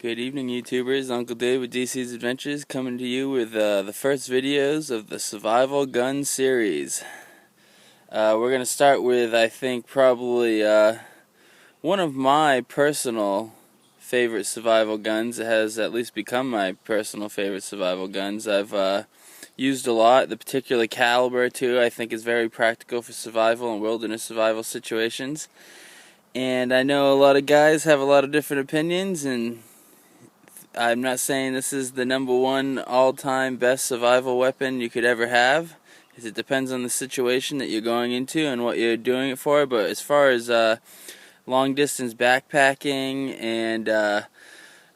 Good evening, YouTubers. Uncle Dave with DEECEE's Adventures coming to you with the first videos of the Survival Gun series. We're going to start with, I think, probably one of my personal favorite survival guns. It has at least become my personal favorite survival guns. I've used a lot. The particular caliber, too, I think is very practical for survival and wilderness survival situations. And I know a lot of guys have a lot of different opinions, and I'm not saying this is the #1 all-time best survival weapon you could ever have, because it depends on the situation that you're going into and what you're doing it for. But as far as long-distance backpacking and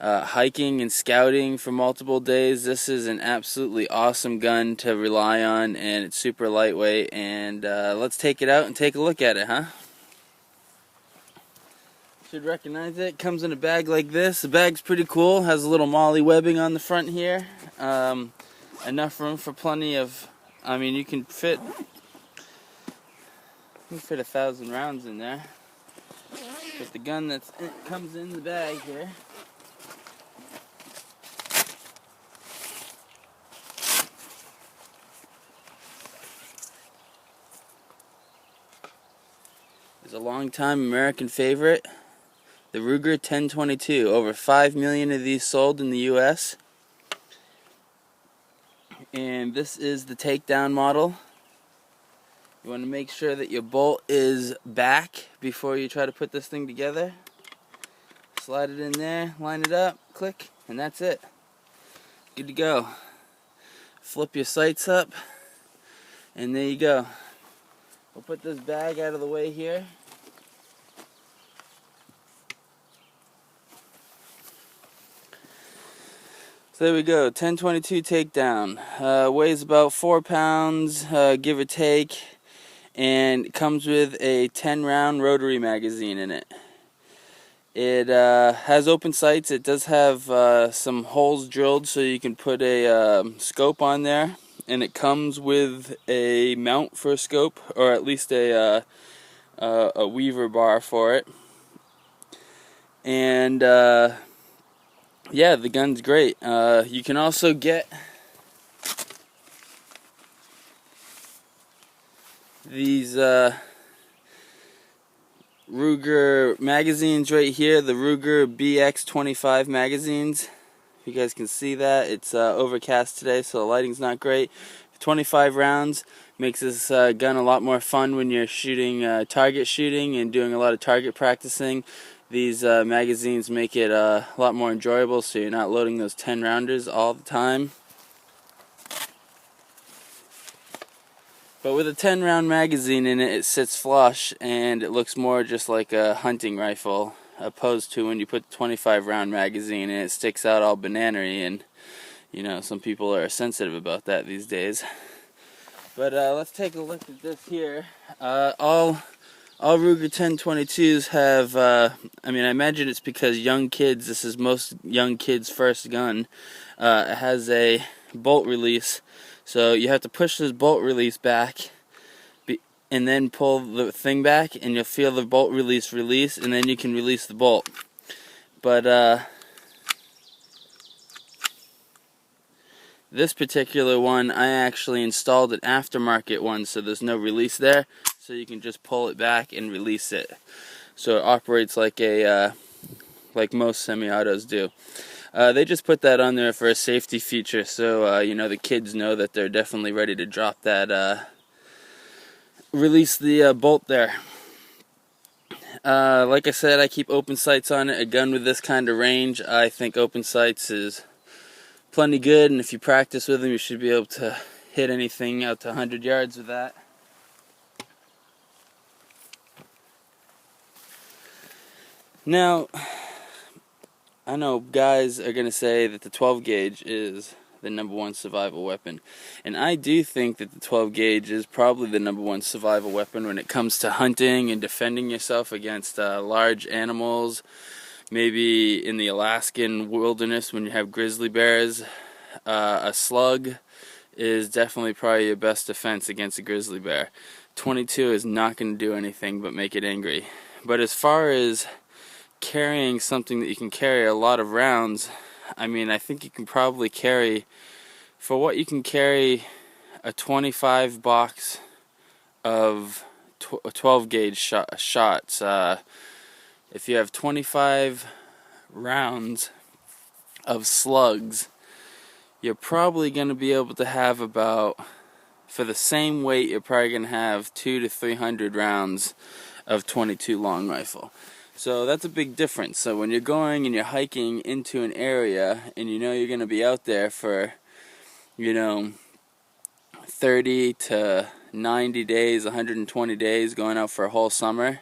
hiking and scouting for multiple days, this is an absolutely awesome gun to rely on, and it's super lightweight. And let's take it out and take a look at it, huh? Should recognize it. Comes in a bag like this. The bag's pretty cool. Has a little MOLLE webbing on the front here. Enough room for plenty of. I mean, you can fit 1,000 rounds in there. But the gun comes in the bag here. Is a long-time American favorite. The Ruger 1022, over 5 million of these sold in the US. And this is the TakeDown model. You want to make sure that your bolt is back before you try to put this thing together. Slide it in there, line it up, click, and that's it. Good to go. Flip your sights up, and there you go. We'll put this bag out of the way here. So there we go, 1022 TakeDown. Weighs about 4 pounds, give or take, and comes with a 10-round rotary magazine in it. It has open sights. It does have some holes drilled so you can put a scope on there, and it comes with a mount for a scope, or at least a weaver bar for it. And yeah, the gun's great. You can also get these Ruger magazines right here, the Ruger BX25 magazines. If you guys can see that, it's overcast today, so the lighting's not great. 25 rounds makes this gun a lot more fun when you're shooting target shooting and doing a lot of target practicing. These magazines make it a lot more enjoyable, so you're not loading those 10-rounders all the time. But with a 10-round magazine in it, it sits flush, and it looks more just like a hunting rifle, opposed to when you put the 25-round magazine in, it sticks out all bananery, and you know, some people are sensitive about that these days. But let's take a look at this here. All Ruger 1022s have, I mean, I imagine it's because young kids, this is most young kids' first gun. It has a bolt release, so you have to push this bolt release back and then pull the thing back, and you'll feel the bolt release, and then you can release the bolt. But this particular one, I actually installed an aftermarket one, so there's no release there, so you can just pull it back and release it. So it operates like like most semi-autos do. They just put that on there for a safety feature, so you know, the kids know that they're definitely ready to drop that, release the bolt there. Like I said, I keep open sights on it. A gun with this kind of range, I think open sights is plenty good, and if you practice with them, you should be able to hit anything out to 100 yards with that. Now, I know guys are going to say that the 12 gauge is the #1 survival weapon, and I do think that the 12 gauge is probably the #1 survival weapon when it comes to hunting and defending yourself against large animals. Maybe in the Alaskan wilderness when you have grizzly bears, a slug is definitely probably your best defense against a grizzly bear. 22 is not going to do anything but make it angry. But as far as carrying something that you can carry a lot of rounds, I mean, I think you can probably carry, for what you can carry, a 25 box of 12 gauge shots. If you have 25 rounds of slugs, you're probably going to be able to have about, for the same weight, you're probably going to have 200 to 300 rounds of 22 long rifle. So that's a big difference. So when you're going and you're hiking into an area and you know you're going to be out there for, 30 to 90 days, 120 days, going out for a whole summer,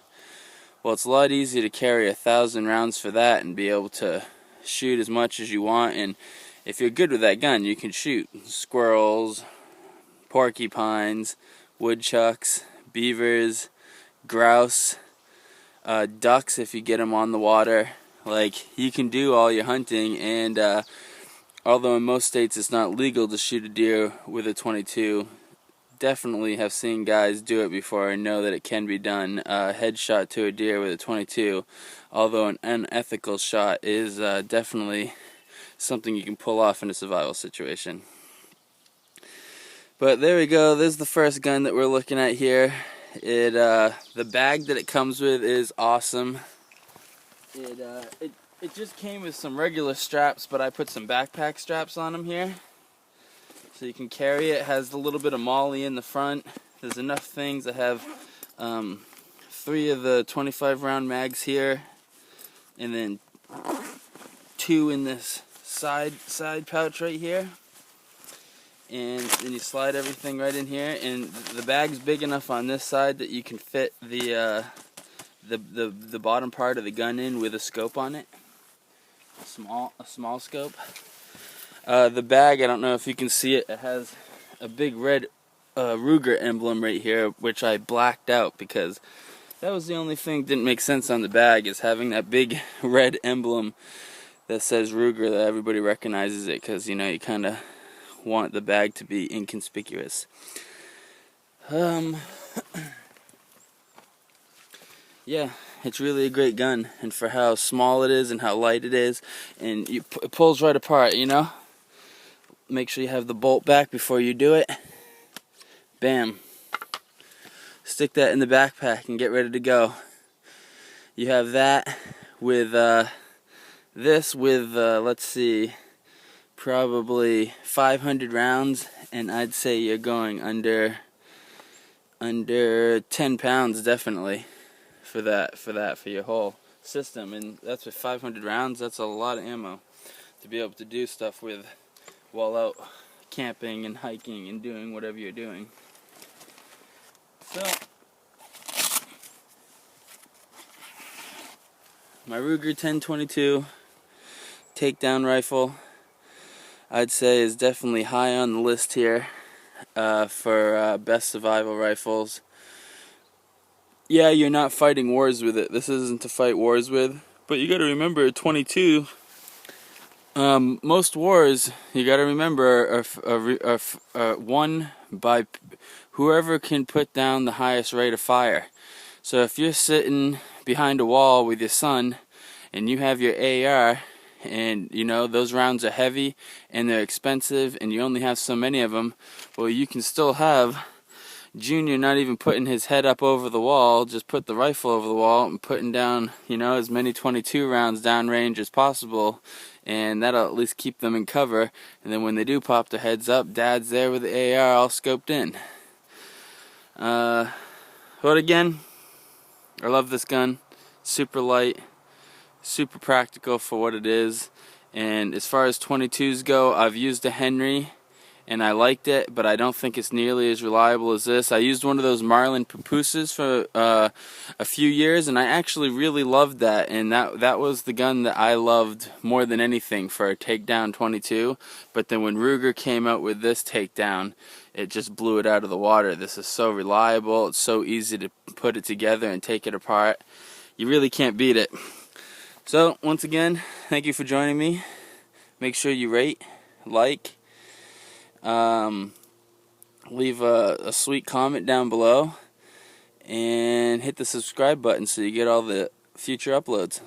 well, it's a lot easier to carry 1,000 rounds for that and be able to shoot as much as you want. And if you're good with that gun, you can shoot squirrels, porcupines, woodchucks, beavers, grouse, ducks if you get them on the water. Like, you can do all your hunting, and although in most states it's not legal to shoot a deer with a 22, definitely have seen guys do it before and know that it can be done. Headshot to a deer with a 22, although an unethical shot, is definitely something you can pull off in a survival situation. But there we go. There's the first gun that we're looking at here. The bag that it comes with is awesome. It just came with some regular straps, but I put some backpack straps on them here, so you can carry it. It has a little bit of molly in the front. There's enough things. I have 3 of the 25 round mags here, and then 2 in this side pouch right here. And then you slide everything right in here, and the bag's big enough on this side that you can fit the bottom part of the gun in with a scope on it, a small scope. The bag, I don't know if you can see it, it has a big red Ruger emblem right here, which I blacked out because that was the only thing that didn't make sense on the bag, is having that big red emblem that says Ruger, that everybody recognizes it, because you kind of want the bag to be inconspicuous. Yeah, it's really a great gun, and for how small it is and how light it is, and it pulls right apart, Make sure you have the bolt back before you do it. Bam. Stick that in the backpack and get ready to go. You have that with this with let's see, probably 500 rounds, and I'd say you're going under 10 pounds definitely for your whole system. And that's with 500 rounds. That's a lot of ammo to be able to do stuff with while out camping and hiking and doing whatever you're doing. So my Ruger 1022 takedown rifle, I'd say, is definitely high on the list here for best survival rifles. Yeah, you're not fighting wars with it. This isn't to fight wars with. But you got to remember, 22. Most wars, you got to remember, are won by whoever can put down the highest rate of fire. So if you're sitting behind a wall with your son, and you have your AR, and those rounds are heavy and they're expensive, and you only have so many of them, well, you can still have Junior not even putting his head up over the wall, just put the rifle over the wall and putting down, as many 22 rounds downrange as possible, and that'll at least keep them in cover. And then when they do pop their heads up, Dad's there with the AR all scoped in. But again, I love this gun. Super light, super practical for what it is. And as far as 22s go, I've used a Henry and I liked it, but I don't think it's nearly as reliable as this. I used one of those Marlin Papooses for a few years, and I actually really loved that, and that was the gun that I loved more than anything for a takedown 22. But then when Ruger came out with this takedown, it just blew it out of the water. This is so reliable, it's so easy to put it together and take it apart. You really can't beat it. So once again, thank you for joining me. Make sure you rate, like, leave a sweet comment down below, and hit the subscribe button so you get all the future uploads.